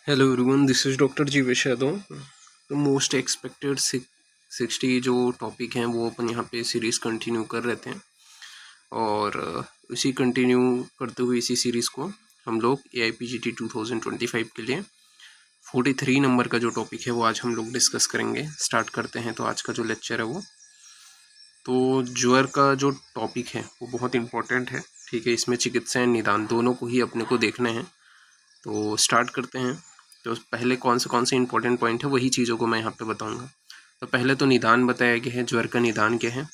Hello everyone, this is doctor G Vishado. तो most expected 60 जो topic हैं वो अपन यहाँ पे सीरीज़ कंटिन्यू कर रहे थे और इसी कंटिन्यू करते हुए इसी सीरीज़ को हम लोग AIPGT 2025 के लिए 43 नंबर का जो टॉपिक है वो आज हम लोग डिस्कस करेंगे। स्टार्ट करते हैं। तो आज का जो लेक्चर है वो ज्वर का जो टॉपिक है वो बहुत इंपॉर्टेंट है। ठीक है, इसमें चिकित्सा एंड निदान दोनों को ही अपने को देखना है। तो स्टार्ट करते हैं। तो पहले कौन से इंपॉर्टेंट पॉइंट है वही चीज़ों को मैं यहाँ पे बताऊंगा। तो पहले तो निदान बताया गया है। ज्वर का निदान क्या है?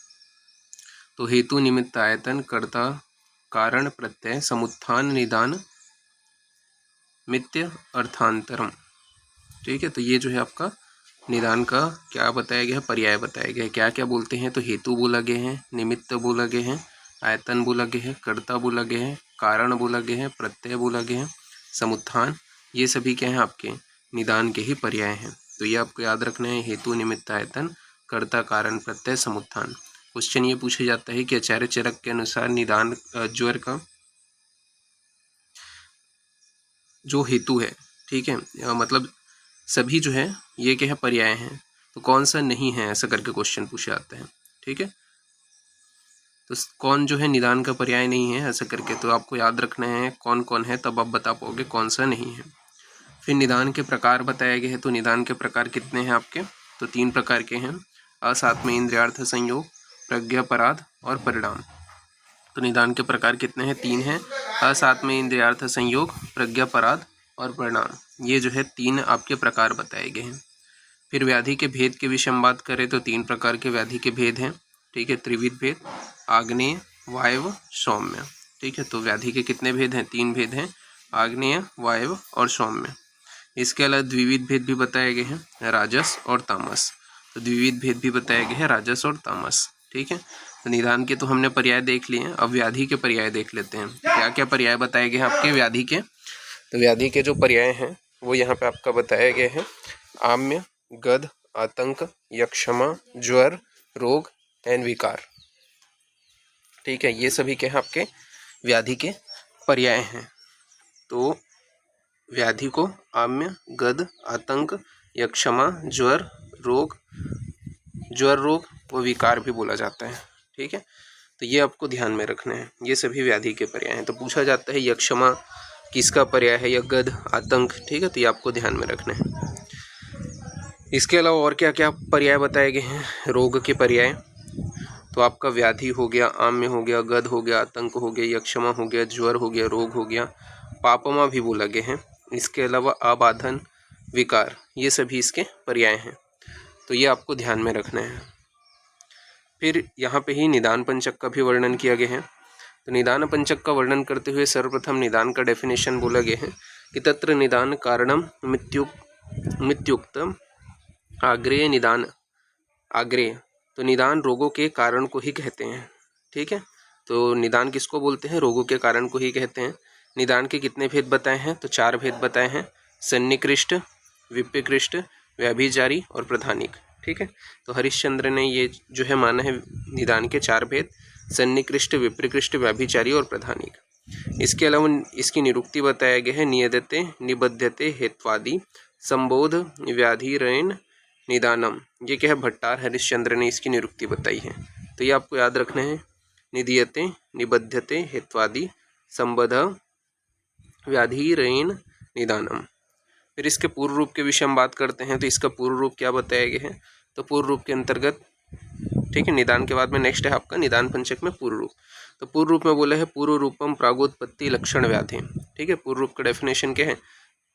तो हेतु निमित्त आयतन कर्ता कारण प्रत्यय समुत्थान निदान मित्य अर्थांतरम। ठीक है, तो ये जो है आपका निदान का क्या बताया गया है, पर्याय बताया गया है। क्या क्या बोलते हैं? तो हेतु बोला गया है, निमित्त बोला गया है, आयतन बोला गया है, कर्ता बोला गया है, कारण बोला गया है, प्रत्यय बोला गया है, समुत्थान। ये सभी क्या है आपके निदान के ही पर्याय हैं। तो ये आपको याद रखना है, हेतु निमित्त आयतन कर्ता कारण प्रत्यय समुत्थान। क्वेश्चन ये पूछा जाता है कि आचार्य चरक के अनुसार निदान ज्वर का जो हेतु है, ठीक है, मतलब सभी जो है ये क्या है पर्याय हैं, तो कौन सा नहीं है, ऐसा करके क्वेश्चन पूछे जाते हैं। ठीक है, तो कौन जो है निदान का पर्याय नहीं है ऐसा करके, तो आपको याद रखना है कौन कौन है, तब आप बता पाओगे कौन सा नहीं है। फिर निदान के प्रकार बताए गए हैं। तो निदान के प्रकार कितने हैं आपके? तो 3 प्रकार के हैं, असात्म इंद्रियार्थ संयोग, प्रज्ञापराध और परिणाम। तो निदान के प्रकार कितने हैं? 3 हैं, असात्म इंद्रियार्थ संयोग, प्रज्ञापराध और परिणाम। ये जो है 3 आपके प्रकार बताए गए हैं। फिर व्याधि के भेद के विषय में बात करें तो 3 प्रकार के व्याधि के भेद हैं। ठीक है, त्रिविध भेद, आग्नेय, वायव, सौम्य। ठीक है, तो व्याधि के कितने भेद हैं? 3 भेद हैं, आग्नेय, वायव और सौम्य। इसके अलावा द्विविध भेद भी बताए गए हैं, राजस और तामस। तो द्विविध भेद भी बताए गए हैं, राजस और तामस। ठीक है, तो निदान के तो हमने पर्याय देख लिए हैं, अब व्याधि के पर्याय देख लेते हैं। क्या क्या पर्याय बताए गए हैं आपके व्याधि के? तो व्याधि के जो पर्याय हैं वो यहाँ पे आपका बताया गया है, आम्य, गद, आतंक, यक्षमा, ज्वर, रोग एंड विकार। ठीक है, ये सभी क्या है आपके व्याधि के पर्याय हैं। तो व्याधि को आम्य, गद, आतंक, यक्षमा, ज्वर रोग व विकार भी बोला जाता है। ठीक है, तो ये आपको ध्यान में रखना है, ये सभी व्याधि के पर्याय हैं। तो पूछा जाता है यक्षमा किसका पर्याय है, या गद, आतंक। ठीक है, तो ये आपको ध्यान में रखना है। इसके अलावा और क्या क्या पर्याय बताए गए हैं? रोग के पर्याय, तो आपका व्याधि हो गया, आम्य हो गया, गद हो गया, आतंक हो गया, यक्षमा हो गया, ज्वर हो गया, रोग हो गया, पापमा भी बोला गया है। इसके अलावा अबाधन, विकार, ये सभी इसके पर्याय हैं। तो ये आपको ध्यान में रखना है। फिर यहाँ पे ही निदान पंचक का भी वर्णन किया गया है। तो निदान पंचक का वर्णन करते हुए सर्वप्रथम निदान का डेफिनेशन बोला गया है कि तत्र निदान कारणम मित्युक्त आग्रेय निदान। आग्रेय तो निदान रोगों के कारण को ही कहते हैं। ठीक है, तो निदान किसको बोलते हैं? रोगों के कारण को ही कहते हैं। निदान के कितने भेद बताए हैं? तो 4 भेद बताए हैं, सन्निकृष्ट, विप्रकृष्ट, व्याभिचारी और प्रधानिक। ठीक है, तो हरिश्चंद्र ने ये जो है माना है निदान के 4 भेद, सन्निकृष्ट, विप्रकृष्ट, व्याभिचारी और प्रधानिक। इसके अलावा इसकी निरुक्ति बताया गया है, नियदते, निबध्यते, हेत्वादि, संबोध, व्याधिरेण निदानम। ये क्या है? भट्टार हरिश्चंद्र ने इसकी निरुक्ति बताई है। तो ये आपको याद रखना है, निदीयते, निबध्यते, हेत्वादि, संबध, व्याधिरेण निदानम। फिर इसके पूर्व रूप के विषय में बात करते हैं। तो इसका पूर्व रूप क्या बताया गया है? तो पूर्व रूप के अंतर्गत, ठीक है, निदान के बाद में नेक्स्ट है आपका निदान पंचक में पूर्व रूप। तो पूर्व रूप में बोला है पूर्व रूपम प्रागोत्पत्ति लक्षण व्याधि। ठीक है, पूर्व रूप का डेफिनेशन क्या है?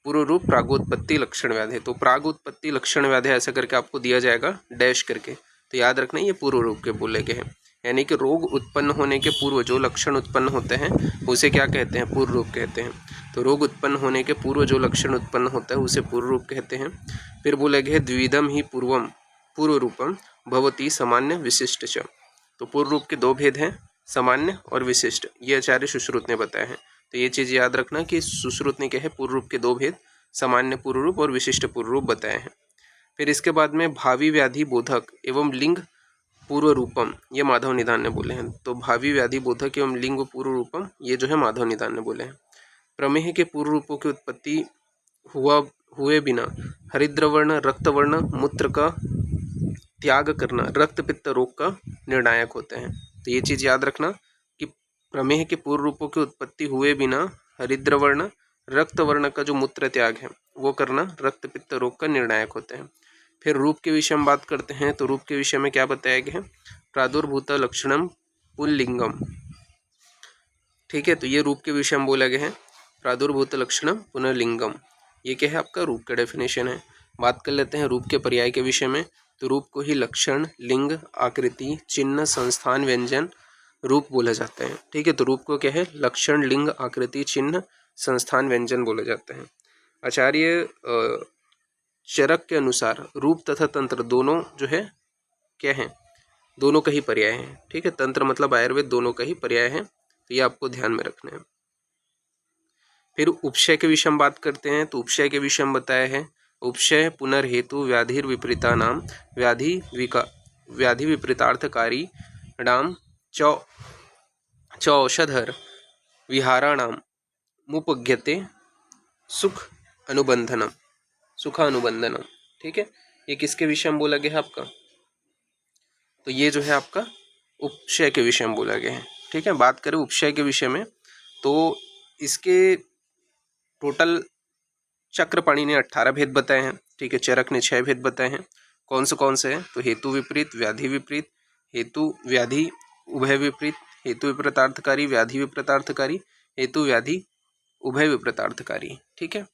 पूर्व रूप प्रागोत्पत्ति लक्षण व्याधि। तो प्रागोत्पत्ति लक्षण व्याधि ऐसा करके आपको दिया जाएगा डैश करके, तो याद रखना ये पूर्व रूप के बोले गए हैं। यानी कि रोग उत्पन्न होने के पूर्व जो लक्षण उत्पन्न होते हैं उसे क्या कहते हैं? पूर्व रूप कहते हैं। तो रोग उत्पन्न होने के पूर्व जो लक्षण उत्पन्न होता है उसे पूर्व रूप कहते हैं। फिर बोले गए द्विविधम ही पूर्वम पूर्व रूपम भवती सामान्य विशिष्ट च। तो पूर्व रूप के 2 भेद हैं, सामान्य और विशिष्ट। ये आचार्य सुश्रुत ने बताया है। तो ये चीज़ याद रखना कि सुश्रुत ने क्या है पूर्व रूप के 2 भेद, सामान्य पूर्व रूप और विशिष्ट पूर्व रूप बताए हैं। फिर इसके बाद में भावी व्याधि बोधक एवं लिंग पूर्व रूपम, ये माधव निदान ने बोले हैं। तो भावी व्याधि बोधक एवं लिंग पूर्व रूपम ये जो है माधव निदान ने बोले हैं। प्रमेह के पूर्व रूपों की उत्पत्ति हुए बिना हरिद्रवर्ण रक्तवर्ण मूत्र का त्याग करना रक्त पित्त रोग का निर्णायक होते हैं। तो ये चीज़ याद रखना कि प्रमेह के पूर्व रूपों की उत्पत्ति हुए बिना हरिद्रवर्ण रक्तवर्ण का जो मूत्र त्याग है वो करना रक्त पित्त रोग का निर्णायक होते हैं। फिर रूप के विषय में बात करते हैं। तो रूप के विषय में क्या बताया गया है? प्रादुर्भूत लक्षणम पुल्लिंगम। ठीक है, तो ये रूप के विषय में बोला गया है, प्रादुर्भूत लक्षणम पुनर्लिंगम। ये क्या है? आपका रूप का डेफिनेशन है। बात कर लेते हैं रूप के पर्याय के विषय में। तो रूप को ही लक्षण, लिंग, आकृति, चिन्ह, संस्थान, व्यंजन रूप बोला जाता है। ठीक है, तो रूप को क्या है? लक्षण, लिंग, आकृति, चिन्ह, संस्थान, व्यंजन बोले जाते हैं। आचार्य चरक के अनुसार रूप तथा तंत्र दोनों जो है क्या है? दोनों का ही पर्याय है। ठीक है, तंत्र मतलब आयुर्वेद दोनों का ही पर्याय है, तो ये आपको ध्यान में रखना है। फिर उपशय के विषय में बात करते हैं। तो उपशय के विषय में बताया है, उपशय पुनर्हेतु व्याधिर विपरीता नाम व्याधि विपरीतार्थकारी नाम च औषधर विहाराणाम मुपज्ञते सुखानुबंधनम। ठीक है, ये किसके विषय में बोला गया है आपका? तो ये जो है आपका उपशय के विषय में बोला गया है। ठीक है, बात करें उपशय के विषय में तो इसके टोटल चक्रपाणि ने 18 भेद बताए हैं। ठीक है, चरक ने 6 भेद बताए हैं। कौन से हैं? तो हेतु विपरीत, व्याधि विपरीत, हेतु व्याधि उभय विपरीत, हेतु विपरीतार्थकारी, व्याधि विपरीतार्थकारी, हेतु व्याधि उभय विपरीतार्थकारी। ठीक है,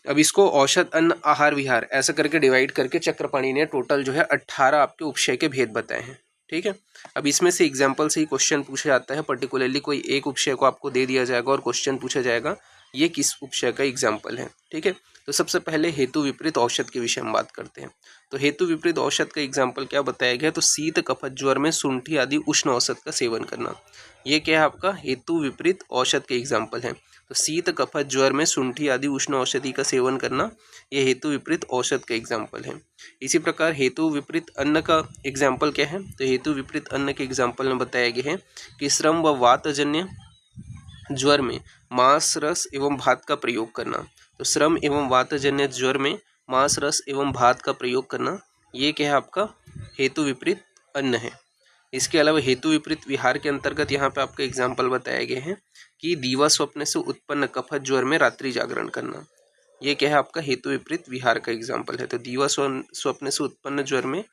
अब इसको औषध, अन्न, आहार, विहार ऐसा करके डिवाइड करके चक्रपाणि ने टोटल जो है 18 आपके उपशय के भेद बताए हैं। ठीक है, अब इसमें से एग्जाम्पल से ही क्वेश्चन पूछा जाता है। पर्टिकुलरली कोई एक उपशय को आपको दे दिया जाएगा और क्वेश्चन पूछा जाएगा ये किस उपशय का एग्जाम्पल है। ठीक है, तो सबसे पहले हेतु विपरीत औषध के विषय में बात करते हैं। तो हेतु विपरीत औषध का एग्जाम्पल क्या बताया गया? तो शीत, कफत, ज्वर में शुंठी आदि उष्ण औषध का सेवन करना। ये क्या है आपका? हेतु विपरीत औषध के एग्जाम्पल है। तो शीत, कफत, ज्वर में शुंठी आदि उष्ण औषधि का सेवन करना, ये हेतु विपरीत औषध का एग्जाम्पल है। इसी प्रकार हेतु विपरीत अन्न का एग्जाम्पल क्या है? तो हेतु विपरीत अन्न के एग्जाम्पल में बताया गया है कि श्रम व वातजन्य ज्वर में मांस, रस एवं भात का प्रयोग करना। तो श्रम एवं वातजन्य ज्वर में मांस, रस एवं भात का प्रयोग करना, ये क्या है आपका? हेतु विपरीत अन्न है। इसके अलावा हेतु विपरीत विहार के अंतर्गत यहाँ पे आपका एग्जाम्पल बताए गए हैं कि दीवा स्वप्न से उत्पन्न कफत ज्वर में रात्रि जागरण करना। ये क्या है आपका? हेतु विपरीत विहार का एग्जाम्पल है। तो दीवा स्वप्न से उत्पन्न ज्वर में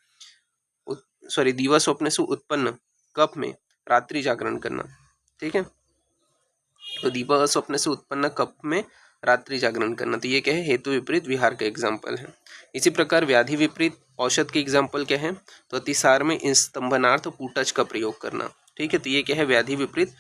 दीवा स्वप्न से उत्पन्न कफ में रात्रि जागरण करना। ठीक है, तो दीवा स्वप्न से उत्पन्न कफ में रात्रि जागरण करना, तो ये क्या है? हेतु विपरीत विहार का एग्जाम्पल है। इसी प्रकार व्याधि विपरीत औषध के एग्जाम्पल क्या है? तो अतिसार में स्तंभनार्थ पूटच का प्रयोग करना। ठीक है, तो ये क्या है? व्याधि विपरीत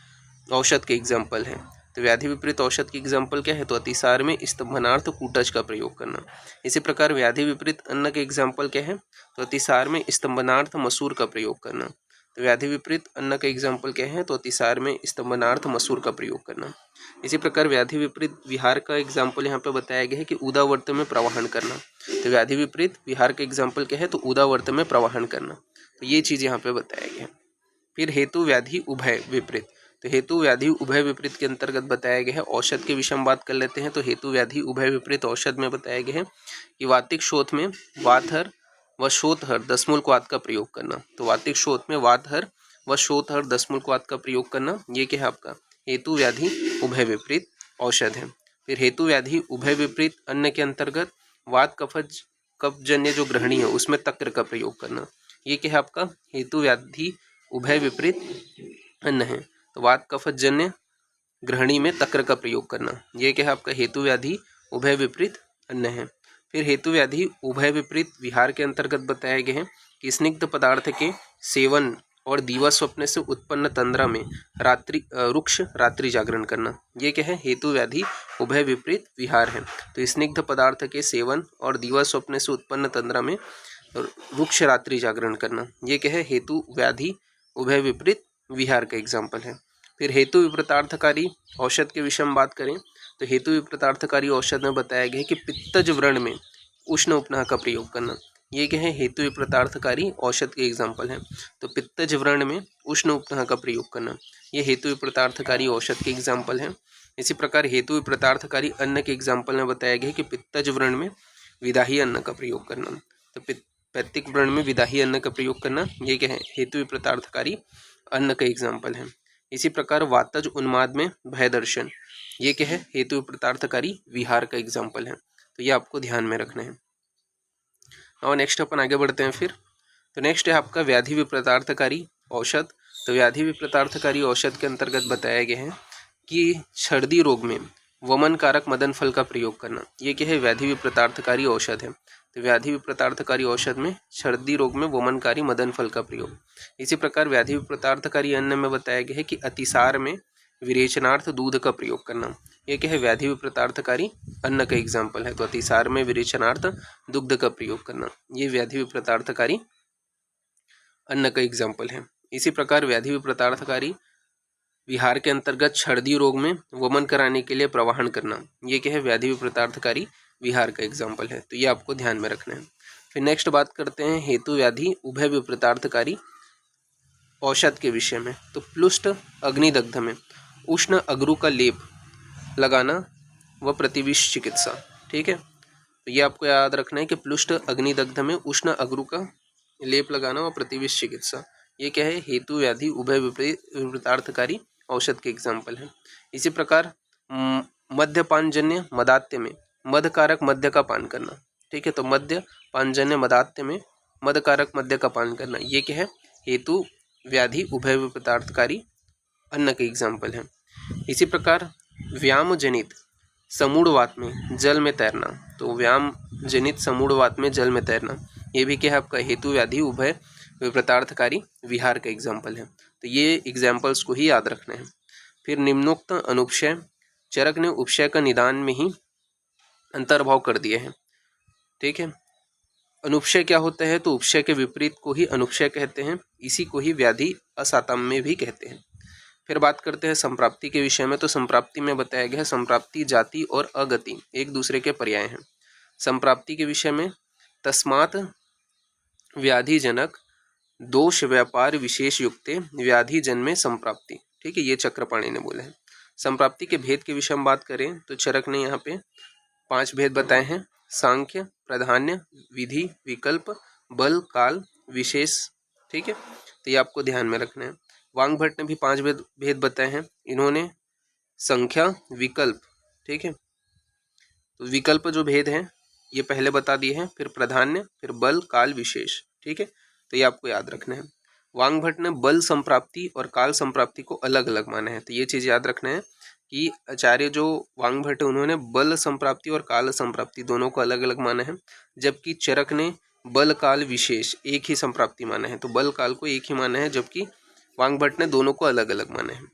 औषध के एग्जाम्पल है। तो व्याधि विपरीत औषध की एग्जाम्पल क्या है? तो अतिसार में स्तंभनार्थ कूटज का प्रयोग करना। इसी प्रकार व्याधि विपरीत अन्न के एग्जाम्पल क्या है? तो अतिसार में स्तंभनार्थ मसूर का प्रयोग करना। तो व्याधि विपरीत अन्न का एग्जाम्पल क्या है? तो अतिसार में स्तंभनार्थ मसूर का प्रयोग करना। इसी प्रकार व्याधि विपरीत विहार का एग्जाम्पल यहाँ पे बताया गया है कि उदावर्त में प्रवाहन करना। तो व्याधि विपरीत विहार का एग्जाम्पल क्या है? तो उदावर्त में प्रवाहन करना। तो ये चीज़ यहाँ पे बताया गया है। फिर हेतु व्याधि उभय विपरीत, तो हेतु व्याधि उभय विपरीत के अंतर्गत बताया गया है। औषध के विषय में बात कर लेते हैं। तो हेतु व्याधि उभय विपरीत औषध में बताया गया है कि वातिक शोथ में वातहर व शोथहर दशमूलक का प्रयोग करना। तो वातिक शोथ में वातहर व शोथहर दशमूलक का प्रयोग करना, ये क्या है आपका? हेतु व्याधि उभय विपरीत औषध है। फिर हेतु व्याधि उभय विपरीत अन्न के अंतर्गत वात कफजन्य जो ग्रहणी है उसमें तक्र का प्रयोग करना, ये क्या है आपका? हेतु व्याधि उभय विपरीत अन्न है। तो वात कफजन्य ग्रहणी में तक्र का प्रयोग करना, ये क्या है आपका? हेतु व्याधि उभय विपरीत अन्न है। फिर हेतु व्याधि उभय विपरीत विहार के अंतर्गत बताया गया है कि स्निग्ध पदार्थ के सेवन और दीवा स्वप्न से उत्पन्न तंद्रा में रुक्ष रात्रि जागरण करना, ये क्या है? हेतु व्याधि उभय विपरीत विहार है। तो स्निग्ध पदार्थ के सेवन और दीवा स्वप्न से उत्पन्न तंद्रा में रुक्ष रात्रि जागरण करना, ये क्या है? हेतु व्याधि उभय विपरीत विहार का एग्जाम्पल है। फिर हेतु विपरीतार्थकारी औषध के विषय में बात करें तो हेतु विपरीतार्थकारी औषध में बताया गया है कि पित्तज व्रण में उष्ण उपनाह का प्रयोग करना, ये क्या है? हेतु विपरीतार्थकारी औषध के एग्जाम्पल है। तो पित्तज व्रण में उष्ण उपनाह का प्रयोग करना, ये हेतु विपरीतार्थकारी औषध के एग्जाम्पल है। इसी प्रकार हेतु विपरीतार्थकारी अन्न के एग्जाम्पल में बताया गया है कि पित्तज व्रण में विदाही अन्न का प्रयोग करना। तो पैतृक व्रण में विदाही अन्न का प्रयोग करना ये क्या है, हेतु विपरीतार्थकारी अन्न का एग्जाम्पल है। इसी प्रकार वातज उन्माद में भय दर्शन ये क्या है, हेतु विपरीतार्थकारी विहार का एग्जाम्पल है। तो ये आपको ध्यान में रखना है। और नेक्स्ट अपन आगे बढ़ते हैं फिर। तो नेक्स्ट है आपका व्याधि विपरीतार्थकारी औषध। तो व्याधि विपरीतार्थकारी औषध के अंतर्गत बताया गया है कि छर्दी रोग में वमन कारक मदन फल का प्रयोग करना ये क्या है, व्याधि विपरीतार्थकारी औषध है। तो व्याधि विपरीतार्थकारी औषध में छर्दी रोग में वमनकारी मदन फल का प्रयोग। इसी प्रकार व्याधि विपरीतार्थकारी अन्न में बताया गया है कि अतिसार में विरेचनार्थ दूध का प्रयोग करना ये क्या है, व्याधि विपरीतार्थकारी अन्न का एग्जाम्पल है। तो अतिसार में विरेचनार्थ दुग्ध का प्रयोग करना ये व्याधि विपरीतार्थकारी अन्न का एग्जाम्पल है। इसी प्रकार व्याधि विपरीतार्थकारी विहार के अंतर्गत छर्दी रोग में वमन कराने के लिए प्रवाहन करना ये क्या है, व्याधि विपरीतार्थकारी विहार का एग्जाम्पल है। तो ये आपको ध्यान में रखना है। फिर नेक्स्ट बात करते हैं हेतु व्याधि उभय विपरीतार्थकारी औषध के विषय में। तो प्लुष्ट अग्निदग्ध में उष्ण अगरू का लेप लगाना व प्रतिविष चिकित्सा। ठीक है, तो ये आपको याद रखना है कि प्लुष्ट अग्निदग्ध में उष्ण अगरू का लेप लगाना व प्रतिविष चिकित्सा ये क्या है, हेतु व्याधि उभय विपरीतार्थकारी औषध के एग्जाम्पल है। इसी प्रकार मद्यपानजन्य मदात्य में मदकारक मद्य का पान करना। ठीक है, तो मद्यपानजन्य मदात्य में मदकारक मद्य का पान करना ये क्या है, हेतु व्याधि उभय विपरीतार्थकारी अन्न के एग्जाम्पल है। इसी प्रकार व्याम जनित समूढ़वात में जल में तैरना। तो व्याम जनित समूढ़वात में जल में तैरना ये भी क्या है, आपका हेतु व्याधि उभय विपरीतार्थकारी विहार का एग्जाम्पल है। तो ये एग्जाम्पल्स को ही याद रखना है। फिर निम्नोक्त अनुपशय चरक ने उपशय का निदान में ही अंतर्भाव कर दिए हैं। ठीक है, अनुपशय क्या होता है, तो उपशय के विपरीत को ही अनुपशय कहते हैं, इसी को ही व्याधि असातम्य भी कहते हैं। फिर बात करते हैं संप्राप्ति के विषय में। तो संप्राप्ति में बताया गया है संप्राप्ति जाति और अगति एक दूसरे के पर्याय हैं। संप्राप्ति के विषय में तस्मात् व्याधिजनक दोष व्यापार विशेष युक्ते व्याधि जन्मे संप्राप्ति। ठीक है, ये चक्रपाणी ने बोला है। संप्राप्ति के भेद के विषय में बात करें तो चरक ने यहाँ पे 5 भेद बताए हैं, सांख्य, प्राधान्य, विधि, विकल्प, बल, काल, विशेष। ठीक है, तो ये आपको ध्यान में रखना है। वांग भट्ट ने भी 5 भेद बताए हैं, इन्होंने संख्या, विकल्प, ठीक है, तो विकल्प जो भेद हैं ये पहले बता दिए हैं, फिर प्राधान्य, फिर बल, काल, विशेष। ठीक है, तो ये आपको याद रखना है। वांग भट्ट ने बल संप्राप्ति और काल संप्राप्ति को अलग अलग माना है। तो ये चीज़ याद रखना है कि आचार्य जो वांग भट्ट है उन्होंने बल संप्राप्ति और काल संप्राप्ति दोनों को अलग अलग माना है, जबकि चरक ने बल, काल, विशेष एक ही संप्राप्ति माना है। तो बल, काल को एक ही माना है, जबकि वांग भट्ट ने दोनों को अलग अलग माना है।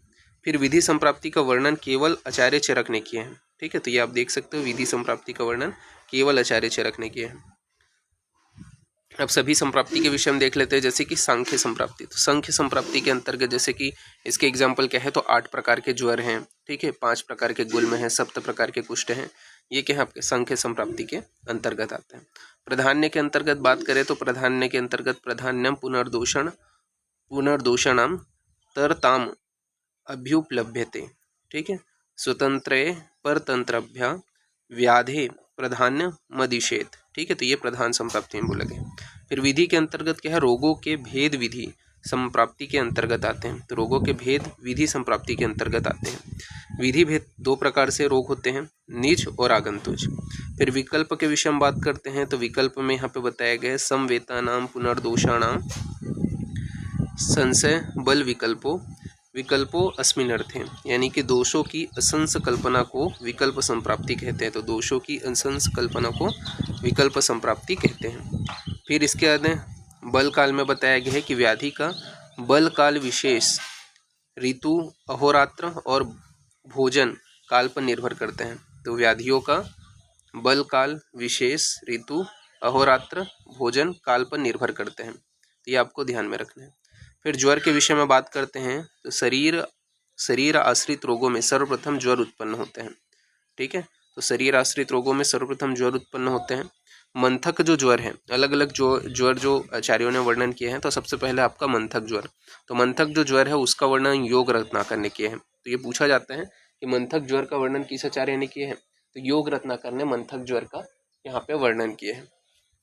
फिर विधि संप्राप्ति का वर्णन केवल आचार्य चरक ने किया है। ठीक है, तो ये आप देख सकते हो विधि संप्राप्ति का वर्णन केवल आचार्य चरक ने किया है। अब सभी संप्राप्ति के विषय में देख लेते हैं, जैसे कि सांख्य संप्राप्ति। तो सांख्य संप्राप्ति के अंतर्गत जैसे कि इसके एग्जाम्पल क्या है, तो 8 प्रकार के ज्वर हैं। ठीक है, 5 प्रकार के गुल्म हैं, 7 प्रकार के कुष्ठ हैं। ये क्या है, आपके सांख्य संप्राप्ति के अंतर्गत आते हैं। प्राधान्य के अंतर्गत बात करें तो प्राधान्य के अंतर्गत प्राधान्यम पुनर्दोषणम तरताम अभ्युपलभ्यते। ठीक है, स्वतंत्रे परतंत्रभ्य व्याधे प्राधान्य मदिशेत। ठीक है, तो ये प्रधान संप्राप्ति में बोला गया। फिर विधि के अंतर्गत क्या है, रोगों के भेद विधि संप्राप्ति के अंतर्गत आते हैं। तो रोगों के भेद विधि संप्राप्ति के अंतर्गत आते हैं। विधि भेद 2 प्रकार से रोग होते हैं, निज और आगंतुज। फिर विकल्प के विषय में बात करते हैं तो विकल्प में यहाँ पे बताया गया है समवेतानाम पुनर्दोषाणाम संशय बल विकल्पो अस्मिन् अर्थे, यानी कि दोषों की असंस कल्पना को विकल्प संप्राप्ति कहते हैं। तो दोषों की असंस कल्पना को विकल्प संप्राप्ति कहते हैं। फिर इसके बाद बल काल में बताया गया है कि व्याधि का बल काल विशेष ऋतु, अहोरात्र और भोजन काल पर निर्भर करते हैं। तो व्याधियों का बल काल विशेष ऋतु, अहोरात्र, भोजन काल पर निर्भर करते हैं। तो ये आपको ध्यान में रखना है। फिर ज्वर के विषय में बात करते हैं तो शरीर आश्रित रोगों में सर्वप्रथम ज्वर उत्पन्न होते हैं। ठीक है, तो शरीर आश्रित रोगों में सर्वप्रथम ज्वर उत्पन्न होते हैं। मंथक जो ज्वर है, अलग अलग ज्वर जो आचार्यों ने वर्णन किए हैं, तो सबसे पहले आपका मंथक ज्वर। तो मंथक जो ज्वर है उसका वर्णन योग रत्नाकर ने किए हैं। तो ये पूछा जाता है कि मंथक ज्वर का वर्णन किस आचार्य ने किया है, तो योग रत्नाकर ने मंथक ज्वर का यहाँ पे वर्णन किया है।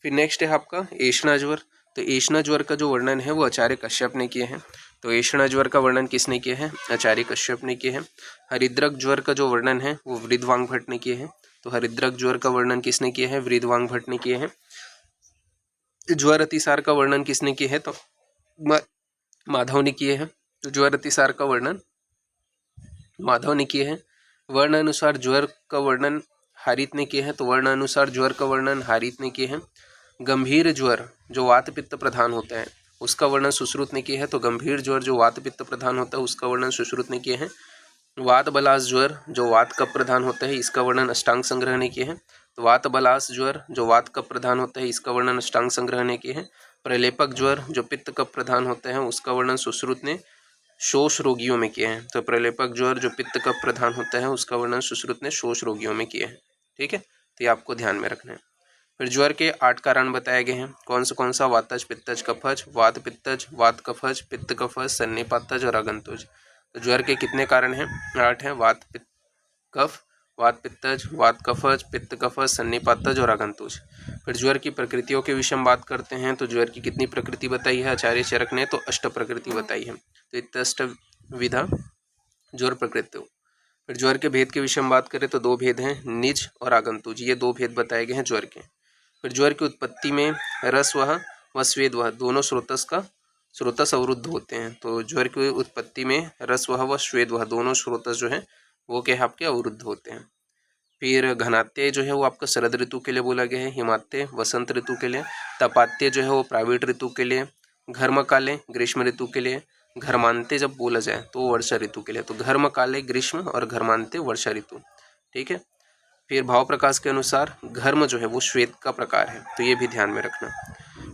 फिर नेक्स्ट है आपका एषणा ज्वर। तो एषणा ज्वर का जो वर्णन है वो आचार्य कश्यप ने किया है। तो एषणा ज्वर का वर्णन किसने किया है, आचार्य कश्यप ने किया है। हरिद्रक ज्वर का जो वर्णन है वो वृद्धवांग भट्ट ने किया है। तो हरिद्रक ज्वर का वर्णन किसने किया है, वृद्धवांग भट्ट ने किया है। ज्वर अतिसार का वर्णन किसने किया है, तो माधव ने किए हैं। तो ज्वर अतिसार का वर्णन माधव ने किए हैं। वर्ण अनुसार ज्वर का वर्णन हारित ने किए हैं। तो वर्ण अनुसार ज्वर का वर्णन हारित ने किए हैं। गंभीर ज्वर जो वात पित्त प्रधान होता है उसका वर्णन सुश्रुत ने किया है। तो गंभीर ज्वर जो वात पित्त प्रधान होता है उसका वर्णन सुश्रुत ने किया है। वात बलास ज्वर जो वात कफ प्रधान होता है इसका वर्णन अष्टांग संग्रह ने किया है। तो वात बलास ज्वर जो वात कफ प्रधान होता है इसका वर्णन अष्टांग संग्रह ने किया है। प्रलेपक ज्वर जो पित्त कफ प्रधान होता है उसका वर्णन सुश्रुत ने शोष रोगियों में किया है। तो प्रलेपक ज्वर जो पित्त कफ प्रधान होता है उसका वर्णन सुश्रुत ने शोष रोगियों में किया है। ठीक है, तो ये आपको ध्यान में रखना है। फिर ज्वर के 8 कारण बताए गए हैं। कौन सा वातज, पित्तज, कफज, वात पित्तज, वात कफज, पित्त कफज, सन्निपातज और अगंतुज। तो ज्वर के कितने कारण हैं, 8 हैं। वात पित्त कफ, वात पित्तज, वात कफज, पित्त कफज, सन्निपातज और आगंतुज। फिर ज्वर की प्रकृतियों के विषय में बात करते हैं। तो ज्वर की कितनी प्रकृति बताई है आचार्य चरक ने, तो 8 प्रकृति बताई है। तो इत्यष्ट विधा ज्वर प्रकृति। फिर ज्वर के भेद के विषय में बात करें तो 2 भेद हैं, निज और आगंतुज। ये 2 भेद बताए गए हैं ज्वर के। फिर ज्वर की उत्पत्ति में रस व स्वेद वह दोनों स्रोतस अवरुद्ध होते हैं। तो ज्वर की उत्पत्ति में रस व श्वेद वह दोनों स्रोतस जो है वो क्या है आपके अवरुद्ध होते हैं। फिर घनात्य जो है वो आपका शरद ऋतु के लिए बोला गया है, हिमात्य वसंत ऋतु के लिए, तपात्य जो है वो प्राविट ऋतु के लिए, घर्मकाले ग्रीष्म ऋतु के लिए, घर्मांत्य जब बोला जाए तो वर्षा ऋतु के लिए। तो घर्मकाले ग्रीष्म और घर्मांत्य वर्षा ऋतु। ठीक है। फिर भाव प्रकाश के अनुसार घर्म जो है वो श्वेत का प्रकार है, तो ये भी ध्यान में रखना।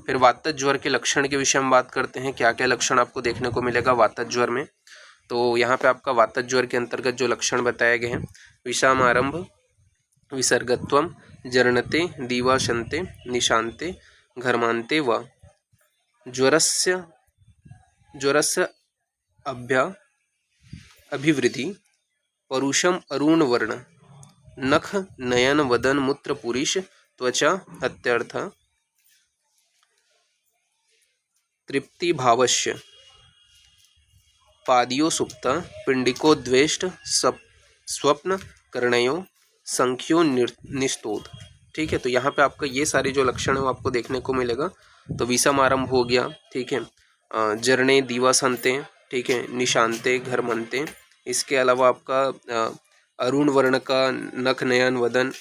फिर वातज ज्वर के लक्षण के विषय में बात करते हैं, क्या क्या लक्षण आपको देखने को मिलेगा वातज ज्वर में। तो यहाँ पे आपका वातज ज्वर के अंतर्गत जो लक्षण बताए गए हैं, विषामारंभ, विसर्गत्वम, जरणते, दीवाशंते, निशांते, घर्मांते व ज्वरस्य अभिवृद्धि, परुषम अरुण वर्ण, नख नयन वदन मूत्र पुरीश त्वचा अत्यर्थ, तृप्ति भावश्य, पादियो सुप्त, पिंडिकोद्वेष्ट, स्वप्न कर्णयो, संख्यो निस्तोद। ठीक है, तो यहाँ पे आपका ये सारे जो लक्षण है वो आपको देखने को मिलेगा। तो विषम आरंभ हो गया, ठीक है, जरने दीवासंते, ठीक है, निशांते, घरमंते। इसके अलावा आपका अरुण वर्ण का नख नयन वदन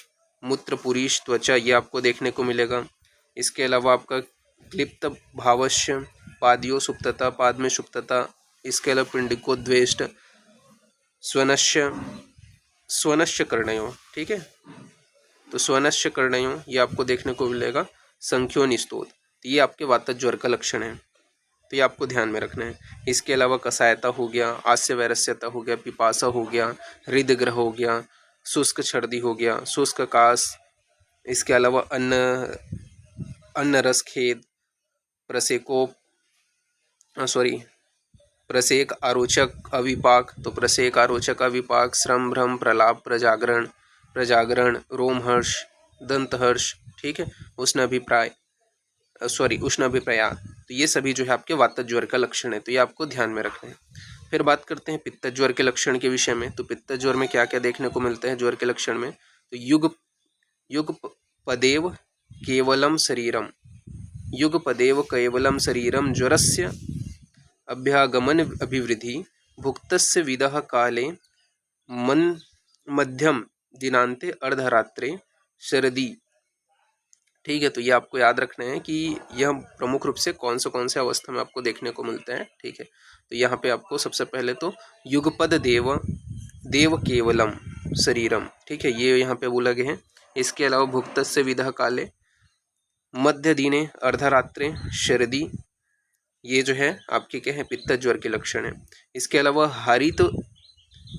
मूत्र पुरीश त्वचा, ये आपको देखने को मिलेगा। इसके अलावा आपका क्लिप्त भावश्य, पादियो सुप्तता, पाद में सुप्तता। इसके अलावा पिंडिकोद्वेष्ट, स्वनश्य कर्णयो, ठीक है, तो स्वनश्य कर्णयो ये आपको देखने को मिलेगा। संख्यो निस्तोद, तो ये आपके वातज ज्वर का लक्षण है, तो ये आपको ध्यान में रखना है। इसके अलावा कसायता हो गया, आस्य वैरस्यता हो गया, पिपासा हो गया, हृदग्रह हो गया, शुष्क छर्दी हो गया, शुष्क कास। इसके अलावा अन्न रस खेद, प्रसेक आरोचक अविपाक। तो प्रसेक आरोचक अविपाक, श्रम भ्रम प्रलाप प्रजागरण रोमहर्ष दंतहर्ष, ठीक है, उष्ण अभिप्राय। तो ये सभी जो है आपके वातज ज्वर का लक्षण है, तो ये आपको ध्यान में रखना है। फिर बात करते हैं पित्तज ज्वर के लक्षण के विषय में। तो पित्तज ज्वर में क्या क्या देखने को मिलते हैं ज्वर के लक्षण में, तो युगपदेव केवलम शरीरम ज्वरस्य अभ्यागमन अभिवृद्धि, भुक्तस्य विदः काले मध्यम दिनांते अर्धरात्रे शरदी। ठीक है, तो ये आपको याद रखना है कि यह प्रमुख रूप से कौन से अवस्था में आपको देखने को मिलता है। ठीक है, तो यहाँ पे आपको सबसे पहले तो युगपद देव केवलम शरीरम, ठीक है, ये यहाँ पे बोला गया है। इसके अलावा भुक्तस्य विदः काले, मध्य दिने, अर्धरात्रे, शरदी, ये जो है आपके क्या है पित्तज ज्वर के लक्षण है। इसके अलावा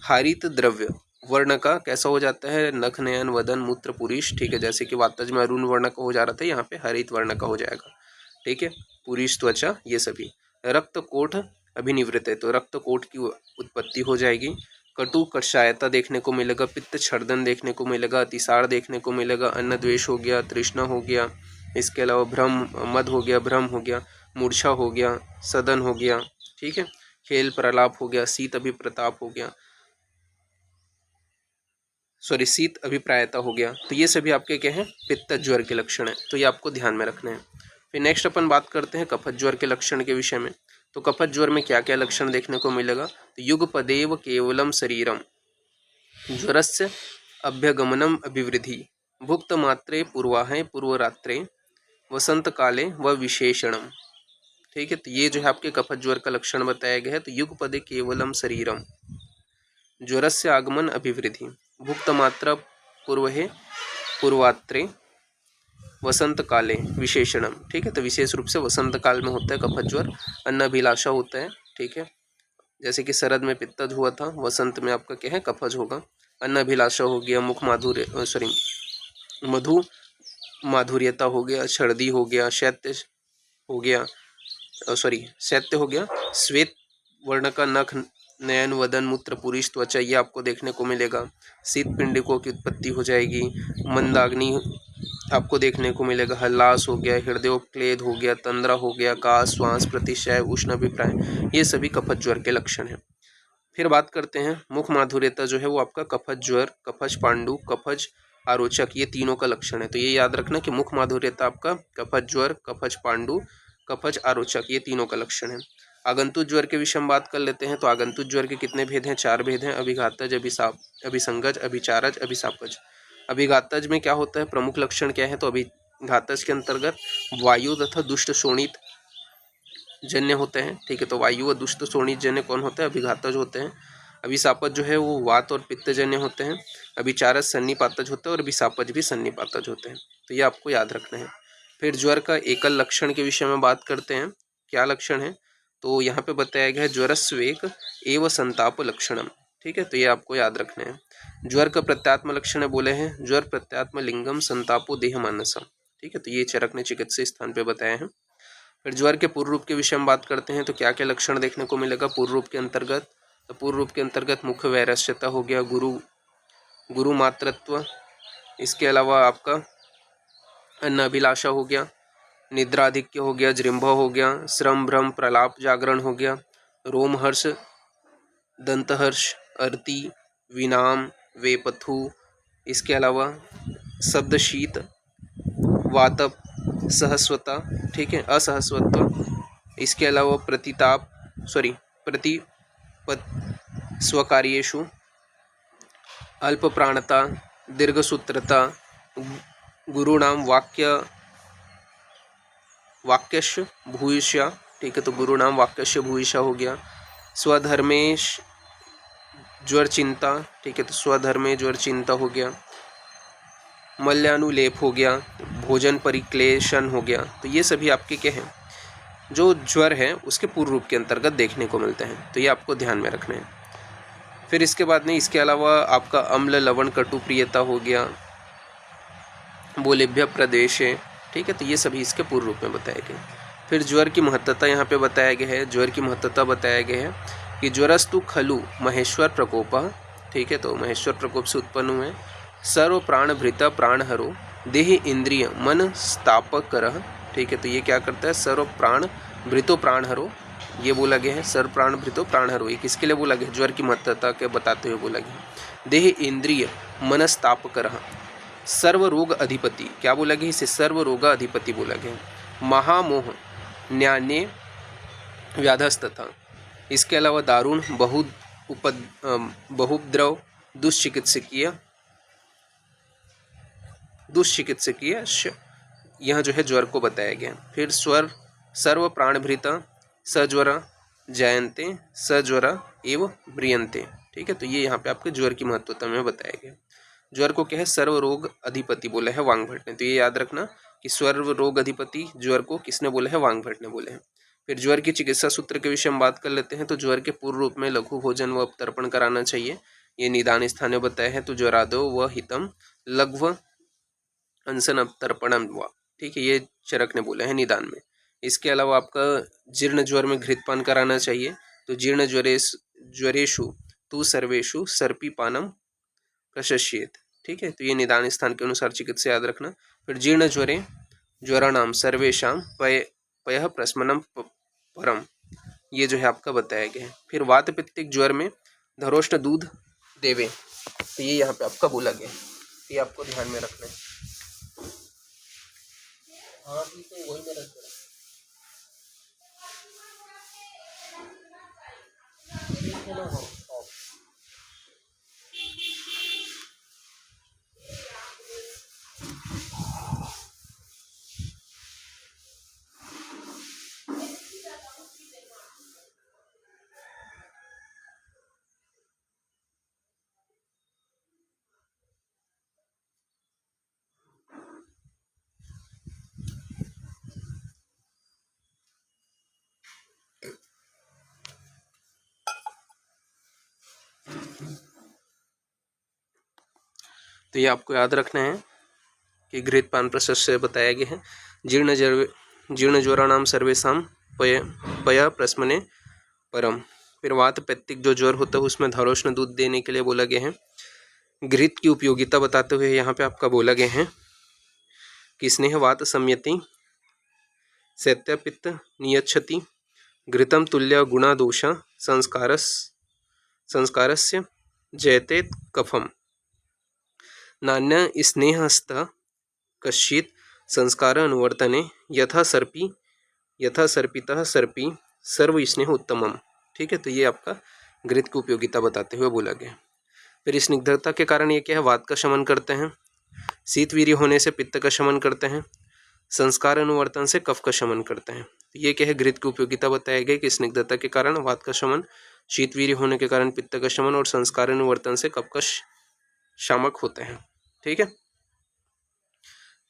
हारित द्रव्य वर्ण का कैसा हो जाता है, नख नयन वदन मूत्र पुरीश, ठीक है, जैसे कि वातज में अरुण वर्ण का हो जा रहा था, यहाँ पे हरित वर्ण का हो जाएगा। ठीक है, पुरीश त्वचा, ये सभी। रक्त कोठ अभिनिवृत्त है, तो रक्त कोठ की उत्पत्ति हो जाएगी। कटु कषायता देखने को मिलेगा, पित्त छर्दन देखने को मिलेगा, अतिसार देखने को मिलेगा, अन्न द्वेष हो गया, तृष्णा हो गया, इसके अलावा भ्रम मद हो गया, भ्रम हो गया, मूर्छा हो गया, सदन हो गया, ठीक है, खेल प्रलाप हो गया, शीत अभिप्रताप हो गया, शीत अभिप्रायता हो गया। तो ये सभी आपके क्या हैं, पित्त ज्वर के लक्षण है, तो ये आपको ध्यान में रखने हैं। फिर नेक्स्ट अपन बात करते हैं कफत ज्वर के लक्षण के विषय में। तो कफत ज्वर में क्या क्या लक्षण देखने को मिलेगा, तो युगपदेव केवलम शरीरम, ज्वरस्य अभ्यगमनम अभिवृद्धि, भुक्त मात्रे पूर्वाहे पूर्वरात्रे, वसंत काले व विशेषणम, ठीक है। तो ये जो है आपके कफत ज्वर का लक्षण बताया गया है। तो युगपदे केवलम शरीरम, ज्वरस्य आगमन अभिवृद्धि, भुक्त मात्रा पूर्वहे पूर्वात्रे, वसंत काले विशेषणम, ठीक है। तो विशेष रूप से वसंत काल में होता है कफत ज्वर, अन्न अभिलाषा होता है, ठीक है। जैसे कि शरद में पित्तज हुआ था, वसंत में आपका क्या है, कफज होगा। अन्न अभिलाषा हो गया, मुख माधुर्य मधु माधुर्यता हो गया, सर्दी हो गया, शैत्य हो गया, शैत्य हो गया, श्वेत वर्ण का नख, नयन, वदन, मूत्र, पुरुष त्वचा, ये आपको देखने को मिलेगा। शीत पिंडिकों की उत्पत्ति हो जाएगी, मंदाग्नि आपको देखने को मिलेगा, हल्लास हो गया, हृदयोक्लेद हो गया, तंद्रा हो गया, काश, श्वास प्रतिशय, उष्ण अभिप्राय, ये सभी कफत ज्वर के लक्षण हैं। फिर बात करते हैं मुख माधुर्यता जो है वो आपका कफत ज्वर, कफज पांडु, कफज आरोचक, ये तीनों का लक्षण है। तो ये याद रखना कि मुख माधुर्यता आपका कफत ज्वर, कफज पांडु, कफज आरोचक, ये तीनों का लक्षण है। आगंतुक ज्वर के विषय में बात कर लेते हैं। तो आगंतुक ज्वर के कितने भेद हैं, 4 भेद हैं, अभिघातज, अभिसाप, अभिसंगज, अभिचारज, अभिसापज। अभिघातज में क्या होता है, प्रमुख लक्षण क्या है, तो अभिघातज के अंतर्गत वायु तथा दुष्ट शोणित जन्य होते हैं, ठीक है। तो वायु व दुष्ट शोणित जन्य कौन होते हैं, अभिघातज होते हैं। अभिसापज जो है वो वात और पित्त जन्य होते हैं। अभिचारज सन्निपातज होते हैं और अभिसापज भी सन्निपातज होते हैं। तो ये आपको याद रखना है। फिर ज्वर का एकल लक्षण के विषय में बात करते हैं, क्या लक्षण है, तो यहाँ पे बताया गया है ज्वरस्वेक एवं संताप लक्षणम, ठीक है। तो ये आपको याद रखना है। ज्वर का प्रत्यात्म लक्षण बोले हैं, ज्वर प्रत्यात्म लिंगम संतापो देह मानसम, ठीक है। तो ये चरक ने चिकित्सीय स्थान पे बताया है। फिर ज्वर के पूर्व रूप के विषय में बात करते हैं। तो क्या क्या लक्षण देखने को मिलेगा पूर्व रूप के अंतर्गत, तो पूर्व रूप के अंतर्गत मुख्य वैरस्यता हो गया, गुरु मातृत्व, इसके अलावा आपका अन्न अभिलाषा हो गया, निद्राधिक्य हो गया, जृंभ हो गया, श्रम भ्रम प्रलाप जागरण हो गया, रोमहर्ष, दंतहर्ष, अर्ति, विनाम, वेपथु, इसके अलावा शब्द शीत, वातप, सहस्वता, ठीक है, असहस्वत्व, इसके अलावा प्रतिताप प्रतिपत स्वकार्येषु, अल्प प्राणता, दीर्घसूत्रता, गुरुणाम वाक्यश भूयिष्या, ठीक है। तो गुरुणाम वाक्यश भूयिष्या हो गया, स्वधर्मेश ज्वर चिंता, ठीक है। तो स्वधर्मे ज्वर चिंता हो गया, मल्यानुलेप हो गया, भोजन परिक्लेशन हो गया। तो ये सभी आपके क्या हैं, जो ज्वर है उसके पूर्व रूप के अंतर्गत देखने को मिलते हैं। तो ये आपको ध्यान में रखना है। फिर इसके बाद में इसके अलावा आपका अम्ल लवण कटु प्रियता हो गया, बोलेभ्य प्रदेश है, ठीक है। तो ये सभी इसके पूर्व रूप में बताए गए। फिर ज्वर की महत्ता यहाँ पे बताया गया है। ज्वर की महत्ता बताया गया है कि ज्वरस्तु खलु महेश्वर प्रकोप, ठीक है। तो महेश्वर प्रकोप से उत्पन्न हुए, सर्व प्राण भृत प्राणहरो, देह इंद्रिय मन स्थापकर, ठीक है। तो ये क्या करता है, सर्व प्राण भृतो प्राणहरो, ये बोला गया है, सर्व प्राण भृतो प्राणहरो, ये किसके लिए बोला गया, ज्वर की महत्ता के बताते हुए बोला गया। देह इंद्रिय मन स्थापकर, सर्व रोग अधिपति, क्या बोला गया, इसे सर्व रोग अधिपति बोला गया। महामोह न्यान्य व्याधस्तथा, इसके अलावा दारुण बहुपद्रव दुष्चिकित्सकीय यह जो है ज्वर को बताया गया। फिर स्वर सर्व प्राणभृत सज्वर जयंते सज्वर एवं ब्रियंते, ठीक है। तो ये यहाँ पे आपके ज्वर की महत्वता में बताया गया। ज्वर को क्या है, सर्व रोग अधिपति बोला है वांगभट ने। तो ये याद रखना कि सर्व रोग अधिपति ज्वर को किसने बोला है, वांगभट ने बोले हैं। फिर ज्वर की चिकित्सा सूत्र के विषय में बात कर लेते हैं। तो ज्वर के पूर्व रूप में लघु भोजन व अपतर्पण कराना चाहिए, ये निदान स्थान बताया है। तो ज्वरादो व हितम लघ्व अंसन अपतर्पणम व, ठीक है, ये चरक ने बोले हैं निदान में। इसके अलावा आपका जीर्ण ज्वर में घृतपान कराना चाहिए। तो जीर्ण ज्वरेशु तु सर्वेषु सर्पीपानम प्रशस्येत। ठीक है, तो ये निदान स्थान के अनुसार चिकित्सा याद रखना। फिर जीर्ण ज्वरे ज्वराणाम सर्वेषां पयः प्रशमनम परम, ये जो है आपका बताया गया है। फिर वात पित्तिक ज्वर में धरोष्ण दूध देवे, तो ये यहाँ पे आपका बोला गया है, ये आपको ध्यान में रखना है। हाँ ठीक है, वही मैं रख रहा हूँ। तो ये आपको याद रखना है कि घृत पान प्रशस्त से बताया गया है। जीर्ण ज्वराणाम सर्वेषां पय प्रशमने परम। फिर वात पित्तिक जो ज्वर होता है उसमें धरोष्ण दूध देने के लिए बोला गया है। घृत की उपयोगिता बताते हुए यहाँ पे आपका बोला गया है कि स्नेह वात संयति शैत्यपित्त नियच्छति घृतम तुल्य गुणा दोष संस्कारस्य जयते कफम नान्य स्नेहस्त कश्चित् संस्कार अनुवर्तने यथा सर्पितः सर्पी सर्व स्नेह उत्तमम। ठीक है, तो ये आपका घृत की उपयोगिता बताते हुए बोला गया। फिर स्निग्धता के कारण ये क्या है, वात का शमन करते हैं। शीतवीर्य होने से पित्त का शमन करते हैं। संस्कार अनुवर्तन से कफ का शमन करते हैं। तो ये क्या है, घृत की उपयोगिता बताया गया कि स्निग्धता के कारण वात का शमन, शीतवीर्य होने के कारण पित्त का शमन और संस्कार अनुवर्तन से कफ का शामक होते हैं। ठीक है,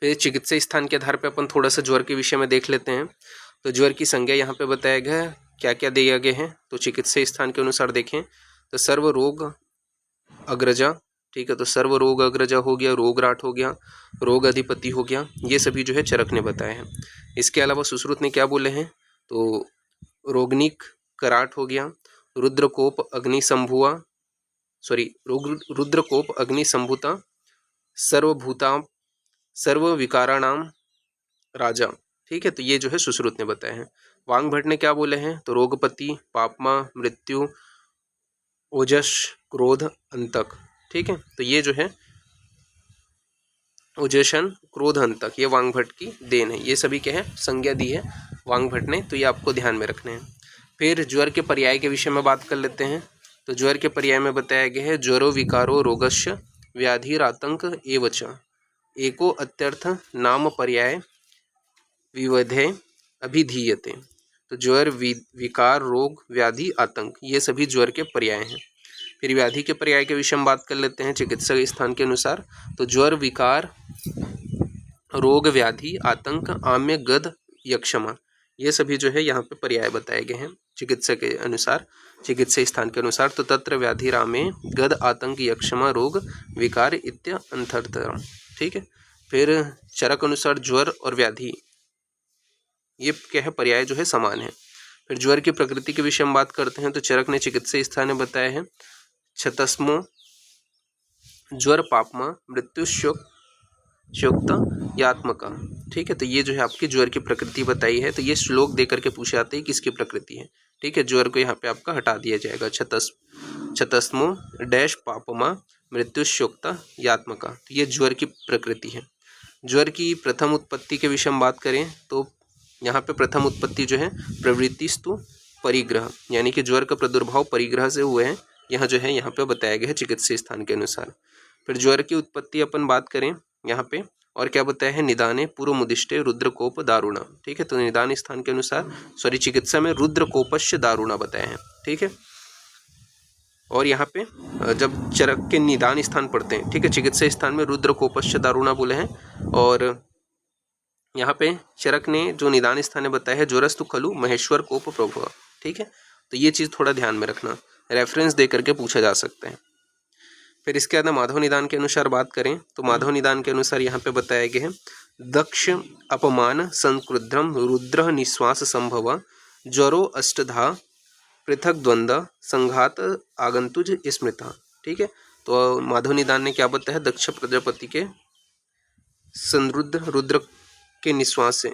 फिर चिकित्सा स्थान के आधार पर अपन थोड़ा सा ज्वर के विषय में देख लेते हैं। तो ज्वर की संज्ञा यहाँ पे बताया गया है, क्या क्या दिया गया है। तो चिकित्सा स्थान के अनुसार देखें तो सर्व रोग अग्रजा, ठीक है, तो सर्व रोग अग्रजा हो गया, रोगराट हो गया, रोग अधिपति हो गया, ये सभी जो है चरक ने बताए हैं। इसके अलावा सुश्रुत ने क्या बोले हैं, तो रोगनिक कराट हो गया, रुद्रकोप अग्निशंभुआ रुद्रकोप अग्निशंभुता सर्वभूता सर्वविकाराणाम राजा। ठीक है, तो ये जो है सुश्रुत ने बताया है। वांग भट्ट ने क्या बोले हैं, तो रोगपति पापमा मृत्यु ओजस क्रोध अंतक। ठीक है, तो ये जो है ओजसन क्रोध अंतक, ये वांग भट्ट की देन है। ये सभी क्या है, संज्ञा दी है वांग भट्ट ने, तो ये आपको ध्यान में रखने हैं। फिर ज्वर के पर्याय के विषय में बात कर लेते हैं। तो ज्वर के पर्याय में बताया गया है ज्वरो विकारो रोगस्य व्याधिरातंक एवच एको अत्यर्थ नाम पर्याय विवधे अभिधीयते। तो ज्वर विकार रोग व्याधि आतंक, ये सभी ज्वर के पर्याय हैं। फिर व्याधि के पर्याय के विषय में बात कर लेते हैं चिकित्सा स्थान के अनुसार। तो ज्वर विकार रोग व्याधि आतंक आम्य गद यक्षमा, ये सभी जो है यहाँ पे पर्याय बताए गए हैं चिकित्सा के अनुसार, चिकित्सा स्थान के अनुसार। तो तत्र व्याधि रामे गद आतंक यक्षमा रोग विकार इत्य अंतरतरम। ठीक है, फिर चरक अनुसार ज्वर और व्याधि ये क्या है, पर्याय जो है समान है। फिर ज्वर की प्रकृति के विषय में बात करते हैं। तो चरक ने चिकित्सा स्थान में बताया है छतस्मो ज्वर पापमा मृत्यु शोक्ता यात्मका। ठीक है, तो ये जो है आपकी ज्वर की प्रकृति बताई है। तो ये श्लोक दे करके पूछे जाते हैं किसकी प्रकृति है। ठीक है, ज्वर को यहाँ पे आपका हटा दिया जाएगा। छतस्मो डैश पापमा मृत्यु शोक्ता यात्मका, तो ये ज्वर की प्रकृति है। ज्वर की प्रथम उत्पत्ति के विषय में बात करें तो यहाँ पे प्रथम उत्पत्ति जो है प्रवृत्तिस्तु परिग्रह, यानी कि ज्वर का प्रादुर्भाव परिग्रह से हुए हैं, यहाँ जो है यहाँ पे बताया गया है चिकित्सा स्थान के अनुसार। फिर ज्वर की उत्पत्ति अपन बात करें यहाँ पे, और क्या बताया है, निदाने पूर्व मुदिष्टे रुद्रकोप दारुणा। ठीक है, तो निदान स्थान के अनुसार चिकित्सा में रुद्रकोपस्य दारुणा बताया है। ठीक है, और यहाँ पे जब चरक के निदान स्थान पढ़ते हैं, ठीक है, चिकित्सा स्थान में रुद्रकोपस्य दारुणा बोले हैं, और यहाँ पे चरक ने जो निदान स्थान बताया है ज्वरस्तु खलु महेश्वर कोप प्रभु। ठीक है, तो ये चीज़ थोड़ा ध्यान में रखना, रेफरेंस दे करके पूछा जा सकता है। फिर इसके बाद माधव निदान के अनुसार बात करें तो माधव निदान के अनुसार यहाँ पे बताया गया है दक्ष अपमान संक्रुद्रम रुद्र निश्वास संभव ज्वरो अष्टधा पृथक द्वंद्व संघात आगंतुज स्मृता। ठीक है, तो माधव निदान ने क्या बताया, दक्ष प्रजापति के संरुद्र रुद्र के निश्वास से,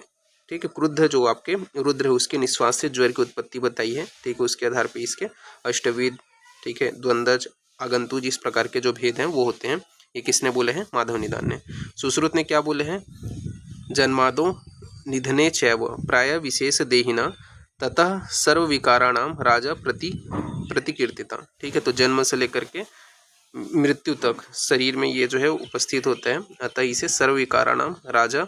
ठीक है, क्रुद्ध जो आपके रुद्र है उसके निश्वास से ज्वर की उत्पत्ति बताई है। ठीक है, उसके आधार पे इसके अष्टविध, ठीक है, द्वंद्वज आगंतुज इस प्रकार के जो भेद हैं वो होते हैं। ये किसने बोले हैं, माधव निदान ने। सुश्रुत ने क्या बोले हैं, जन्मादो निधने चैव प्राय विशेष देहिना ततः सर्व विकाराणाम राजा प्रतिकीर्तिता। ठीक है, तो जन्म से लेकर के मृत्यु तक शरीर में ये जो है उपस्थित होता है, अतः इसे सर्व विकाराणाम राजा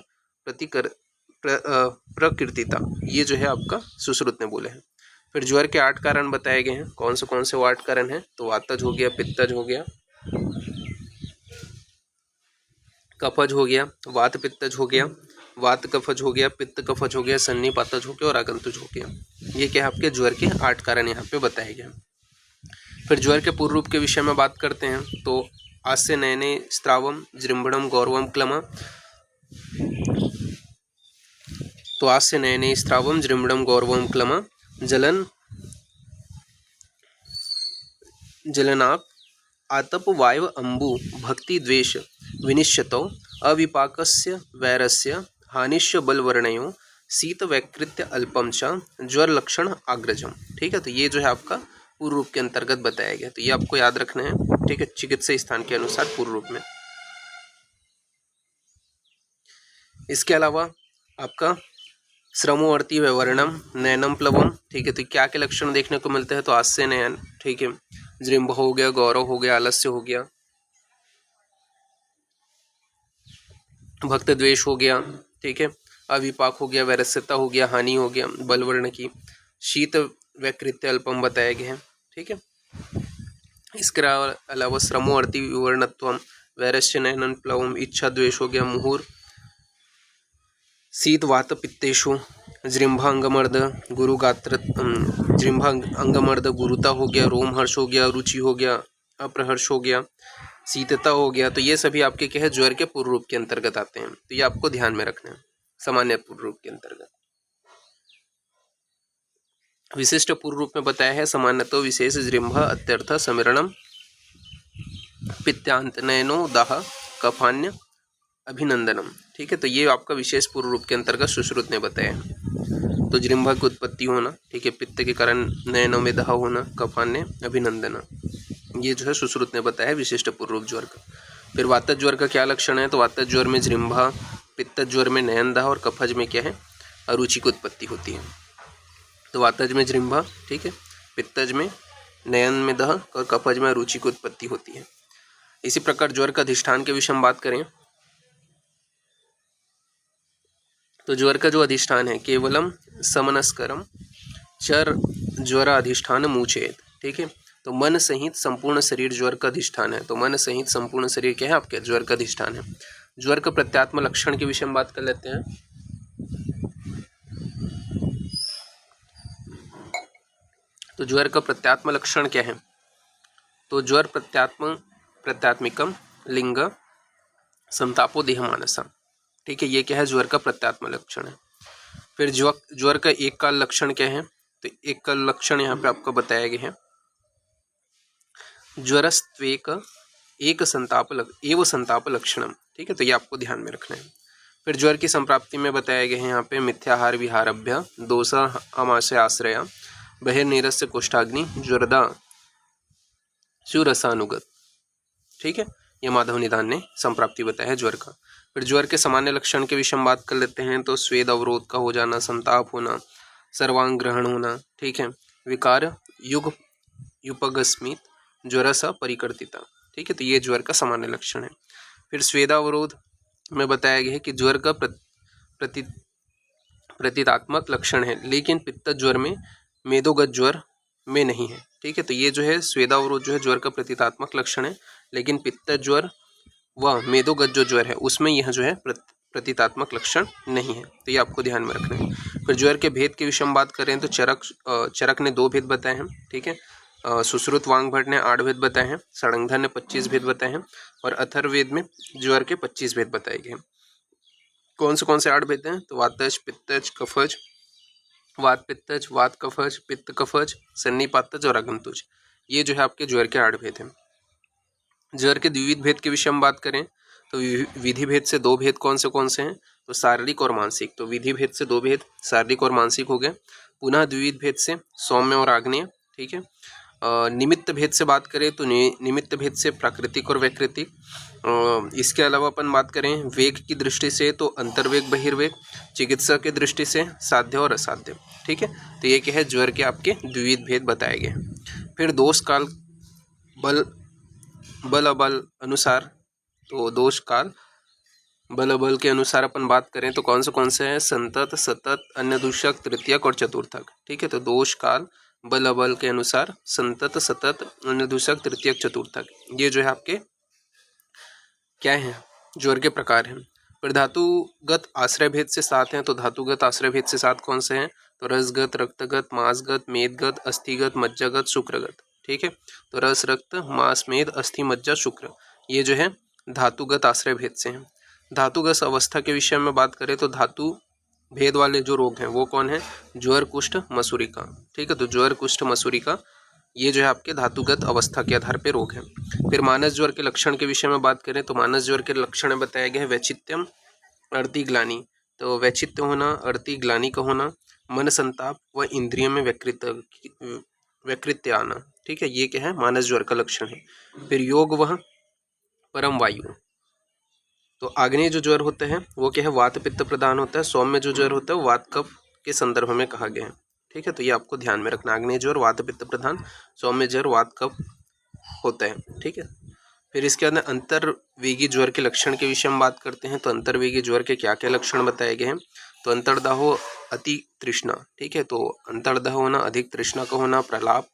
प्रकीर्तिता, ये जो है आपका सुश्रुत ने बोले हैं। फिर ज्वर के 8 कारण बताए गए हैं। कौन से वो 8 कारण हैं, तो वातज हो गया, पित्तज हो गया, कफज हो गया, वात पित्तज हो गया, वात कफज हो गया, पित्त कफज हो गया, सन्निपातज हो गया और आगंतुज हो गया। ये क्या आपके ज्वर के 8 कारण यहाँ पे बताए गए। फिर ज्वर के पूर्व रूप के विषय में बात करते हैं। तो आस्य नयने स्त्रावम जृंभणम गौरवम क्लमा, तो आस्य नयने स्त्रावम जृंभणम गौरवम क्लमा जलनाप आतप वायव अंबु भक्ति द्वेष विनिश्यतो अविपाकस्य वैरस्य हानिश्य बलवर्णयो शीत वैकृत्य अल्पम च ज्वर लक्षण आग्रजम। ठीक है, तो ये जो है आपका पूर्व रूप के अंतर्गत बताया गया, तो ये आपको याद रखना है। ठीक है, चिकित्सा स्थान के अनुसार पूर्व रूप में। इसके अलावा आपका श्रमोवर्ती वर्णम नयनम प्लवम। ठीक है, तो क्या के लक्षण देखने को मिलते हैं, तो आस्य नयन, ठीक है, जृंभ हो गया, गौरव हो गया, आलस्य हो गया, भक्त द्वेष हो गया, ठीक है, अविपाक हो गया, वैरस्यता हो गया, हानि हो गया बलवर्ण की, शीत वैकृत्य अल्पम बताए गए हैं। ठीक है, इसके अलावा श्रमोवर्ती विवर्णत्वम, वैरस्य नयनन प्लवम, इच्छा द्वेष हो गया, मुहूर शीत वात पित्तेशु, जृंभांगमर्द गुरु गात्र, जृंभांगमर्द गुरुता हो गया, रोमहर्ष हो गया, रुचि हो गया, अप्रहर्ष हो गया, शीतता हो गया। तो ये सभी आपके क्या है, ज्वर के पूर्व रूप के अंतर्गत आते हैं, तो ये आपको ध्यान में रखना है। सामान्य पूर्व रूप के अंतर्गत विशिष्ट पूर्व रूप में बताया है, सामान्यतो विशेष जृंभ अत्यर्थ समीरणम पित्तांत नयनो दाह कफान्य अभिनंदनम। ठीक है, तो ये आपका विशेष पूर्व रूप के अंतर्गत सुश्रुत ने बताया। तो जृंभ की उत्पत्ति होना, ठीक है, पित्त के कारण नयनों में दाह होना, कफान्य अभिनंदन, ये जो है सुश्रुत ने बताया है विशिष्ट पूर्व रूप ज्वर का। फिर वातज ज्वर का क्या लक्षण है, तो वातज ज्वर में जृंभा, पित्तज ज्वर में नयन दाह और कफज में क्या है, अरुचि की उत्पत्ति होती है। तो वातज में जृंभा, ठीक है, पित्तज में नयन में दाह और कफज में अरुचि की उत्पत्ति होती है। इसी प्रकार ज्वर का अधिष्ठान के विषय में बात करें तो ज्वर का जो अधिष्ठान है केवलम समनस्करम चर ज्वर अधिष्ठान मुचेत। ठीक है, तो मन सहित संपूर्ण शरीर ज्वर का अधिष्ठान है। तो मन सहित संपूर्ण शरीर क्या है आपके, ज्वर का अधिष्ठान है। ज्वर का प्रत्यात्म लक्षण के विषय में बात कर लेते हैं। तो ज्वर का प्रत्यात्म लक्षण क्या है, तो ज्वर प्रत्यात्मिकम लिंग संतापो देह मानसा। ठीक है, ये क्या है, ज्वर का प्रत्यात्म लक्षण है। फिर ज्वर का एक काल लक्षण क्या है, तो एक काल लक्षण यहाँ पे आपको बताया गया है, ज्वरस्त्वेक एक संताप लक्षणम। ठीक है, तो ये आपको ध्यान में रखना है। फिर ज्वर की संप्राप्ति में बताया गया है यहाँ पे मिथ्याहार विहारभ्य दोषा अमाशय आश्रया बहिर्निरस्य कोष्ठाग्नि ज्वरदा सुरसानुगत। ठीक है, ये माधव निदान ने संप्राप्ति बताया है ज्वर का। फिर ज्वर के सामान्य लक्षण के विषय में बात कर लेते हैं। तो स्वेद अवरोध का हो जाना, संताप होना, सर्वांग ग्रहण होना, ठीक है, विकार युग युपगस्मित ज्वर सा परिकर्तिता। ठीक है, तो ये ज्वर का सामान्य लक्षण है। फिर स्वेदावरोध में बताया गया है कि ज्वर का प्रतीकात्मक लक्षण है, लेकिन पित्त ज्वर में मेदोगत ज्वर में नहीं है। ठीक है, तो ये जो है स्वेदावरोध जो है ज्वर का प्रतीकात्मक लक्षण है, लेकिन पित्त ज्वर व मेदोगत जो ज्वर है उसमें यह जो है प्रतीकात्मक लक्षण नहीं है। तो ये आपको ध्यान में रखना है। फिर ज्वर के भेद के विषय में बात करें तो चरक ने 2 भेद बताए हैं। ठीक है, सुश्रुत वांगभट ने 8 भेद बताए हैं, षडंगधर ने 25 भेद बताए हैं और अथर्ववेद में ज्वर के 25 भेद बताए गए हैं। कौन से 8 भेद हैं, तो वातज, पित्तज, कफज, वात पित्तज, वात कफज, पित्त कफज, सन्निपातज और आगंतुज, ये जो है आपके ज्वर के 8 भेद हैं। ज्वर के द्विविध भेद के विषय में बात करें तो विधि भेद से 2 भेद कौन से हैं, तो शारीरिक और मानसिक। तो विधि भेद से 2 भेद शारीरिक और मानसिक हो गए। पुनः द्विविध भेद से सौम्य और आग्नेय, ठीक है। निमित्त भेद से बात करें तो निमित्त भेद से प्राकृतिक और वैकृतिक। इसके अलावा अपन बात करें वेग की दृष्टि से तो अंतर्वेग बहिर्वेग, चिकित्सा की दृष्टि से साध्य और असाध्य, ठीक है। तो ये क्या है, ज्वर के आपके द्विविध भेद बताए गए। फिर दोष काल बल अबल अनुसार, तो दोष काल बल अबल के अनुसार अपन बात करें तो कौन से हैं, संतत, सतत, अन्य दूषक, तृतीयक और चतुर्थक, ठीक है। तो दोष काल बल अबल के अनुसार संतत, सतत, अन्य दूषक, तृतीयक, चतुर्थक, ये जो है आपके क्या है, ज्वर के प्रकार हैं। फिर धातुगत आश्रय भेद से 7 हैं। तो धातुगत आश्रय भेद से 7 कौन से हैं, तो रसगत, रक्तगत, मांसगत, मेदगत, अस्थिगत, मज्जागत, शुक्रगत, ठीक है। तो रस, रक्त, मांस, मेद, अस्थि, मज्जा, शुक्र, ये जो है धातुगत आश्रय भेद से हैं। धातुगत अवस्था के विषय में बात करें तो धातु भेद वाले जो रोग हैं वो कौन है, ज्वर, कुष्ठ, मसूरिका, ठीक है। तो ज्वर, कुष्ठ, मसूरिका, ये जो है आपके धातुगत अवस्था के आधार पे रोग हैं। फिर मानस ज्वर के लक्षण के विषय में बात करें तो मानस ज्वर के लक्षण बताए गए हैं वैचित्यम, अर्ति ग्लानि, तो वैचित्य होना, अर्ति ग्लानि का होना, मन संताप व इंद्रिय में वैकृत्य आना, ठीक है। ये क्या है, मानस ज्वर का लक्षण है। फिर योग वह परम वायु, तो आग्नेय जो ज्वर होते हैं वो क्या है, वात पित्त प्रधान होता है। सौम्य जो ज्वर होता है वो वात कफ के संदर्भ में कहा गया है, ठीक है। तो ये आपको ध्यान में रखना, आग्नेय ज्वर वात पित्त प्रधान, सौम्य ज्वर वात कफ होता है, ठीक है। फिर इसके अंदर अंतर्वेगी ज्वर के लक्षण के विषय में बात करते हैं। तो अंतर्वेगी ज्वर के क्या क्या लक्षण बताए गए हैं, तो अंतर्दाहो, अति तृष्णा, ठीक है। तो अंतर्दाह होना, अधिक तृष्णा का होना, प्रलाप,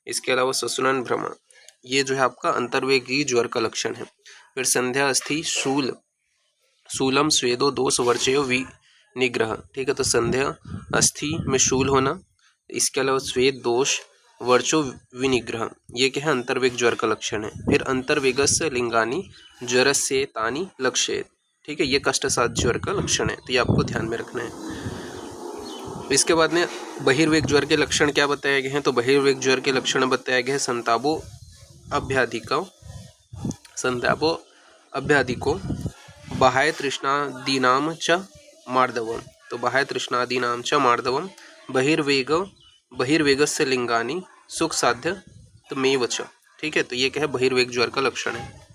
इसके अलावा ससुनन भ्रम, ये जो है आपका अंतर्वेगी ज्वर का लक्षण है। फिर संध्या, अस्थि, शूलम, स्वेदो, दोष, वर्चयो, विनिग्रह, ठीक है। तो संध्या, अस्थि में शूल होना, इसके अलावा स्वेद, दोष, वर्चो, विनिग्रह, ये क्या है, अंतर्वेग ज्वर का लक्षण है। फिर अंतर्वेगस्य लिंगानी ज्वर से तानी लक्ष्य, ठीक है, ये कष्टसाध ज्वर का लक्षण है। तो ये आपको ध्यान में रखना है। इसके बाद में बहिर्वेग ज्वर के लक्षण क्या बताए गए हैं, तो बहिर्वेग ज्वर के लक्षण बताए गए हैं संतापो अभ्याधिको, बाह्य तृष्णादीनाम च मार्दवम, तो बाह्य तृष्णादीनाम च मार्दवम, बहिर्वेगस्य लिंगानी सुख साध्य तमेव च, ठीक है। तो ये क्या है, बहिर्वेग ज्वर का लक्षण है।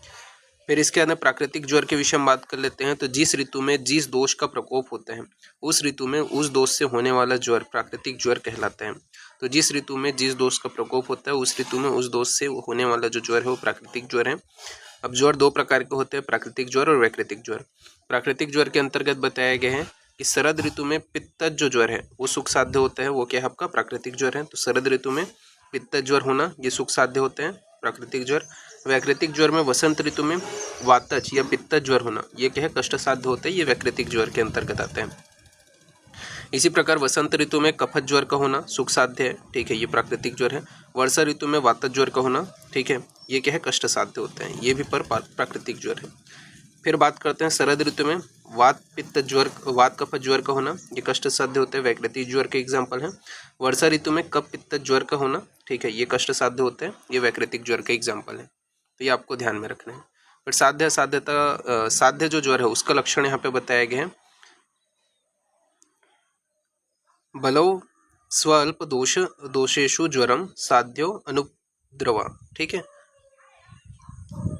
फिर इसके अंदर प्राकृतिक ज्वर के विषय में बात कर लेते हैं। तो जिस ऋतु में जिस दोष का प्रकोप होता है उस ऋतु में उस दोष से होने वाला ज्वर प्राकृतिक ज्वर कहलाता है। तो जिस ऋतु में जिस दोष का प्रकोप होता है उस ऋतु में उस दोष से होने वाला जो ज्वर है वो प्राकृतिक ज्वर है। अब ज्वर 2 प्रकार के होते हैं, प्राकृतिक ज्वर और वैकृतिक ज्वर। प्राकृतिक ज्वर के अंतर्गत बताया गया है कि शरद ऋतु में पित्तज जो ज्वर है वो सुख साध्य होता है, वो क्या है आपका प्राकृतिक ज्वर है। तो शरद ऋतु में पित्तज ज्वर होना ये सुख साध्य होते हैं, प्राकृतिक ज्वर। वैकृतिक ज्वर में वसंत ऋतु में वातज या पित्तज ज्वर होना ये क्या है, कष्ट साध्य होते हैं, ये वैकृतिक ज्वर के अंतर्गत आते हैं। इसी प्रकार वसंत ऋतु में कफत ज्वर का होना सुख साध्य है, ठीक है, ये प्राकृतिक ज्वर है। वर्षा ऋतु में वातज ज्वर का होना, ठीक है, ये क्या है, कष्ट साध्य होते हैं, ये भी पर प्राकृतिक ज्वर है। फिर बात करते हैं शरद ऋतु में वात पित्त ज्वर, वात कफ ज्वर का होना ये कष्ट साध्य होते हैं, वैकृतिक ज्वर के एग्जाम्पल हैं। वर्षा ऋतु में कफ पित्त ज्वर का होना, ठीक है, ये कष्ट साध्य होते हैं, ये वैकृतिक ज्वर के एग्जाम्पल है। तो ये आपको ध्यान में रखना है। फिर साध्य असाध्यता, साध्य जो ज्वर है उसका लक्षण यहाँ पे बताया गया है। बलौ स्वल्प दोषेशु ज्वरम साध्यो अनुद्रवा, ठीक है।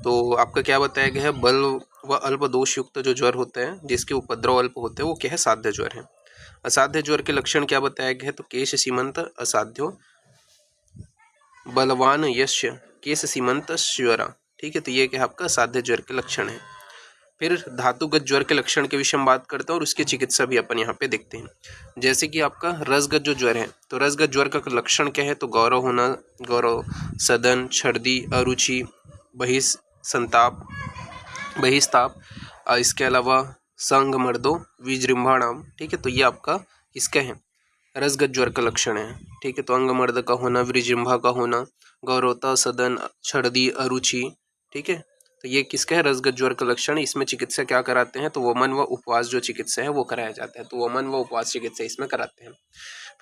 तो आपका क्या बताया गया है, बल व अल्प दोष युक्त जो ज्वर होता है जिसके उपद्रव अल्प होते हैं वो क्या है, साध्य ज्वर है। असाध्य ज्वर के लक्षण क्या बताया गया है, तो केश सीमंत असाध्यो बलवान यश्य केश सीमंत ज्वरा, ठीक है। तो ये क्या है आपका असाध्य ज्वर के लक्षण है। फिर धातुगत ज्वर के लक्षण के विषय में बात करते हैं और उसकी चिकित्सा भी अपन यहाँ पे देखते हैं। जैसे कि आपका रसगत जो ज्वर है, तो रसगत ज्वर का लक्षण क्या है, तो गौरव होना, गौरव, सदन, छर्दी, अरुचि, बहिस्ताप, इसके अलावा संग मर्दो विजृंभाणाम, ठीक है। तो ये आपका इसका है रसगत ज्वर का लक्षण है, ठीक है। तो अंग मर्द का होना, विजृंभा का होना, गौरवता, सदन, छर्दी, अरुचि, ठीक है। तो ये किसका है, रसगत ज्वर का लक्षण। इसमें चिकित्सा क्या कराते हैं, तो वमन व उपवास जो चिकित्सा है वो कराया जाता है, तो वमन व उपवास चिकित्सा इसमें कराते हैं।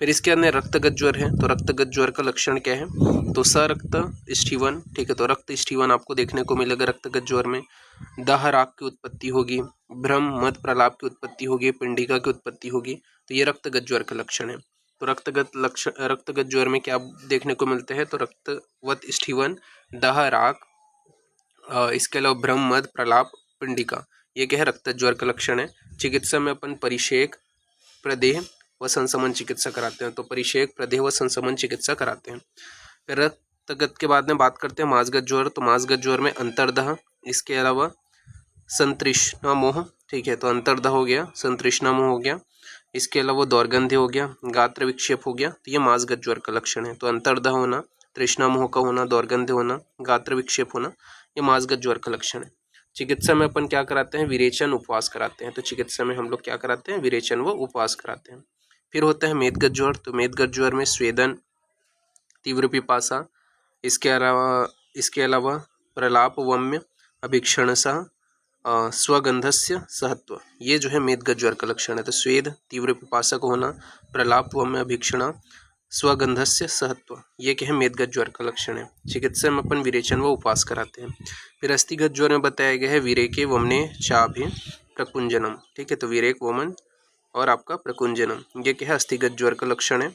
फिर इसके अंदर रक्तगत ज्वर है, तो रक्तगत ज्वर का लक्षण क्या है, तो सरक्त स्टीवन, ठीक है, तो रक्त स्टीवन आपको देखने को मिलेगा रक्तगत ज्वर में। दाह राग की उत्पत्ति होगी, भ्रम मद प्रलाप की उत्पत्ति होगी, पिंडिका की उत्पत्ति होगी, तो ये रक्तगत ज्वर का लक्षण है। तो रक्तगत ज्वर में क्या देखने को मिलते हैं, तो रक्तवत स्टीवन, दाह राग, इसके अलावा भ्रम मद प्रलाप पिंडिका, ये क्या है, रक्त ज्वर का लक्षण है। चिकित्सा में अपन परिषेक प्रदेह व संसमन चिकित्सा कराते हैं, तो परिषेक प्रदेह व संसमन चिकित्सा कराते हैं। फिर रक्तगत के बाद में बात करते हैं मांसगत ज्वर, तो मांसगत ज्वर में अंतर्दह, इसके अलावा संतृष्णा मोह, ठीक है, तो अंतर्दह हो गया, संतृष्णा मोह हो गया, इसके अलावा दौर्गंध्य हो गया, गात्र विक्षेप हो गया, तो ये मांसगत ज्वर का लक्षण है। तो अंतर्दह होना, तृष्णा मोह का होना, दौर्गंध्य होना, गात्र विक्षेप होना, ये मांसगत ज्वर का लक्षण है। चिकित्सा में अपन क्या कराते हैं, विरेचन उपवास कराते हैं, तो चिकित्सा में हम लोग क्या कराते हैं, विरेचन व उपवास कराते हैं। फिर होता है मेदगत ज्वर, तो मेदगत ज्वर में स्वेदन, तीव्र पिपासा, इसके अलावा प्रलाप वम्य अभिक्षणसा स्वगंधस्य सहत्व, ये जो है मेदगत ज्वर का लक्षण है। तो स्वेद, तीव्र पिपासा को होना, प्रलाप वम्य अभिक्षण, स्वगंधस्य सहत्व, ये क्या है, मेदगत ज्वर का लक्षण है। चिकित्सा में अपन विरेचन व उपवास कराते हैं। फिर अस्थिगत ज्वर में बताया गया है विरेके वमने चाभि प्रकुंजनम, ठीक है, तो विरेक वमन और आपका प्रकुंजनम, ये क्या है, अस्थिगत ज्वर का लक्षण है।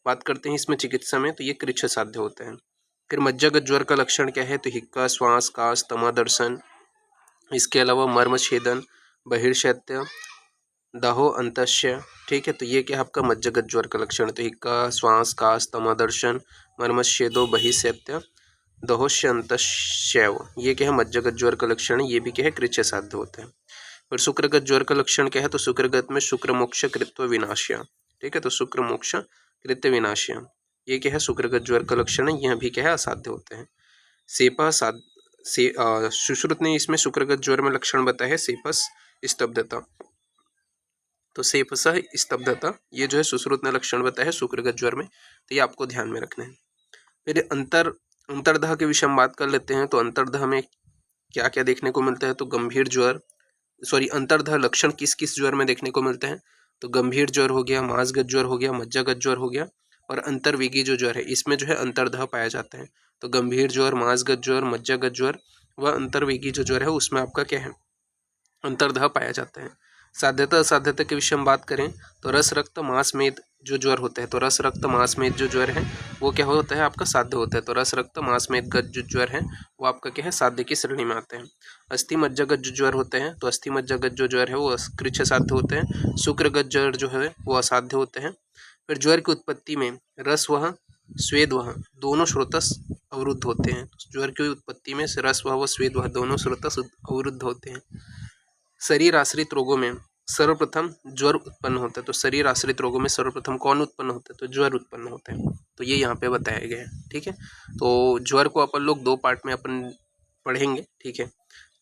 बात करते हैं इसमें चिकित्सा में, तो ये कृच्छ साध्य होता है। फिर मज्जागत ज्वर का लक्षण क्या है, तो हिक्का, श्वास, कास, तमादर्शन, इसके अलावा मर्म छेदन, बहिर्शैत्य, दाहो अंतश्य, ठीक है, तो ये क्या है आपका मज्जागत ज्वर का लक्षण है। तो हिक्का, श्वास, कास, तमादर्शन, मर्मच्छेदो, बहिर्शैत्य, दहोश्य अंतश्यव, ये क्या है मज्जागत ज्वर का लक्षण है, ये भी क्या है, कृच्छ साध्य होता है। फिर शुक्रगत ज्वर का लक्षण क्या है, तो शुक्रगत में शुक्र मोक्ष कृत्व विनाश्य, ठीक है, तो शुक्र मोक्ष कृत्य विनाश्य, ये क्या है, शुक्रगत ज्वर का लक्षण है, यह भी क्या है, असाध्य होते हैं। सेपा सुश्रुत ने इसमें शुक्रगत ज्वर में लक्षण बताया है सेपस स्तब्धता, तो सेपस स्तब्धता, ये जो है सुश्रुत ने लक्षण बताया है शुक्रगत ज्वर में, तो ये आपको ध्यान में रखना है। फिर अंतर्दह के विषय में बात कर लेते हैं, तो अंतर्दह में क्या क्या देखने को मिलता है, तो गंभीर ज्वर, अंतर्दह लक्षण किस किस ज्वर में देखने को मिलते हैं, तो गंभीर ज्वर हो गया, मांसगत ज्वर हो गया, मज्जागत ज्वर हो गया, और अंतर्वेगी जो ज्वर है इसमें जो है अंतर्दह पाया जाता है। तो गंभीर ज्वर, मांसगत ज्वर, मज्जागत ज्वर व अंतर्वेगी जो ज्वर है उसमें आपका क्या है, अंतर्दह पाया जाता है। साध्यता असाध्यता के विषय में बात करें, तो रस रक्त मांस मेद जो ज्वर होता है, तो रस रक्त मांस मेद जो ज्वर है वो क्या होता है, आपका साध्य होता है। तो रस रक्त मांस मेद का जो ज्वर है वो आपका क्या है, साध्य की श्रेणी में आते हैं। अस्थि मज्जागत जो ज्वर होते हैं, तो अस्थि मज्जागत जो ज्वर है वो कृच्छ साध्य होते हैं। शुक्रगत ज्वर जो है वो असाध्य होते हैं। फिर ज्वर की उत्पत्ति में रस वह स्वेद वह दोनों स्रोतस अवरुद्ध होते हैं। ज्वर की उत्पत्ति में रस वह व स्वेद वह दोनों स्रोतस अवरुद्ध होते हैं। शरीर आश्रित रोगों में सर्वप्रथम ज्वर उत्पन्न होता है, तो शरीर आश्रित रोगों में सर्वप्रथम कौन उत्पन्न होता है, तो ज्वर उत्पन्न होता है, तो ये यहाँ पे बताया गया है। ठीक है, तो ज्वर को अपन लोग 2 पार्ट में अपन पढ़ेंगे। ठीक है,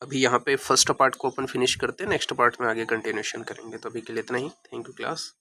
अभी यहाँ पे फर्स्ट पार्ट को अपन फिनिश करते हैं, नेक्स्ट पार्ट में आगे कंटिन्यूशन करेंगे। तो अभी के लिए इतना ही। Thank you class.